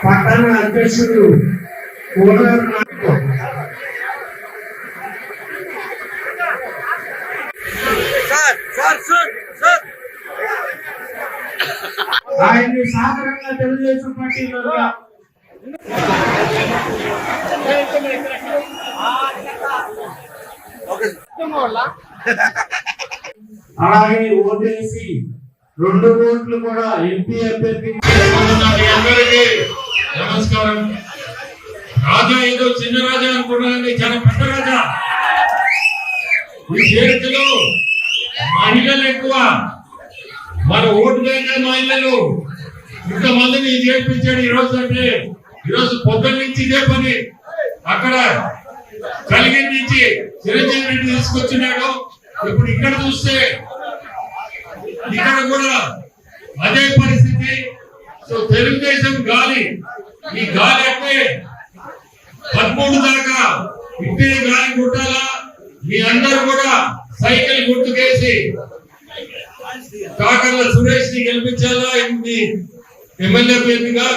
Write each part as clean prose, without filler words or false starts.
పట్టణ అధ్యక్షుడు ఆయన్ని సాధారణంగా తెలుగుదేశం పార్టీలో అలాగే ఓటేసి 2 ఓట్లు కూడా ఎంపీ అభ్యర్థి. నమస్కారం. రాజా ఏదో చిన్న రాజా అనుకున్నాను, చాలా పెద్ద రాజా. ఈ చేతిలో మహిళలు ఎక్కువ, మన ఓటు బ్యాంక్ మహిళలు ఇంతమందిని చేర్పించాడు. ఈ రోజు అంటే ఈరోజు పొద్దున్న నుంచి ఇదే పని. అక్కడ కలిగి నుంచి చిరంజీవి రెడ్డి తీసుకొచ్చినాడు. ఇప్పుడు ఇక్కడ చూస్తే ఇక్కడ కూడా అదే పరిస్థితి. సో తెలుగుదేశం గాలి, ఈ గాలి అంటే 13 దాకా ఇట్టే గాలి కొట్టాలా. మీ అందరూ కూడా సైకిల్ గుర్తుకేసి కాకర్ల సురేష్ ని గెలిపించాలా ఎమ్మెల్యే అభ్యర్థిగా,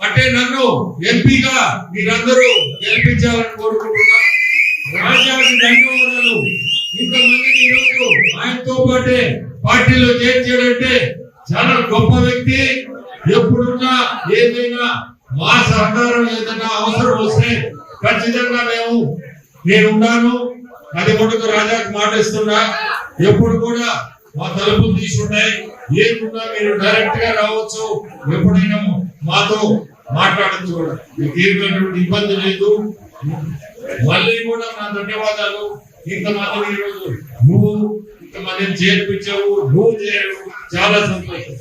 అంటే నన్ను ఎంపీగా మీరందరూ గెలిపించాలని కోరుకుంటున్నా. రాజాకి ధన్యవాదాలు. ఇంతమందిని ఈరోజు ఆయనతో పాటే పార్టీలో చేర్చాడంటే చాలా గొప్ప వ్యక్తి. ఎప్పుడున్నా ఏదైనా మా సహకారం ఏదైనా అవసరం వస్తే ఖచ్చితంగా నేనున్నాను. అది మటుకు రాజాకి మాటిస్తున్నా. ఎప్పుడు కూడా మా తలుపులు తీసుకుంటాయి. ఏమున్నా మీరు డైరెక్ట్ గా రావచ్చు, ఎప్పుడైనా మాతో మాట్లాడచ్చు కూడా. మీకు ఏమైనటువంటి ఇబ్బంది లేదు. మళ్ళీ కూడా నా ధన్యవాదాలు. ఇంతమంది ఈరోజు నువ్వు ఇంతమందిని చేర్పించావు, నువ్వు చేయవు, చాలా సంతోషం.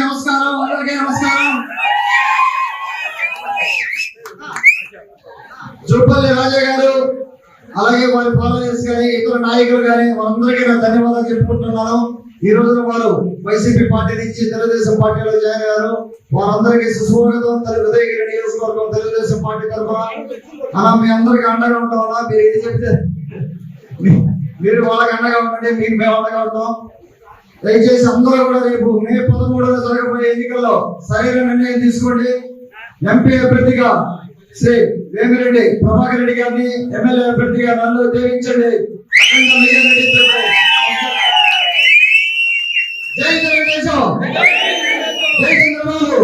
నమస్కారం, అందరికీ నమస్కారం. జూపల్లి రాజా గారు, అలాగే వారి ఫాలోవర్స్ కానీ ఇతర నాయకులు కానీ వారందరికీ నా ధన్యవాదాలు చెప్పుకుంటున్నాను. ఈ రోజున వారు వైసీపీ పార్టీ నుంచి తెలుగుదేశం పార్టీలో జాయిన్ అయ్యారు. వారందరికీ సుస్వాగతం. ఉదయగిరి నియోజకవర్గం తెలుగుదేశం పార్టీ తరఫున అలా మీ అందరికీ అండగా ఉంటాం. మీరు ఏది చెప్తే మీరు వాళ్ళకి అండగా ఉండండి, మీకు మేము అండగా ఉంటాం. దయచేసి అందరూ కూడా రేపు మే 13న జరగబోయే ఎన్నికల్లో సరైన నిర్ణయం తీసుకోండి. ఎంపీ అభ్యర్థిగా శ్రీ వేమిరెడ్డి ప్రభాకర్ రెడ్డి గారిని, ఎమ్మెల్యే అభ్యర్థిగా నన్ను దీవించండి. జై తెలుగుదేశం, జై చంద్రబాబు.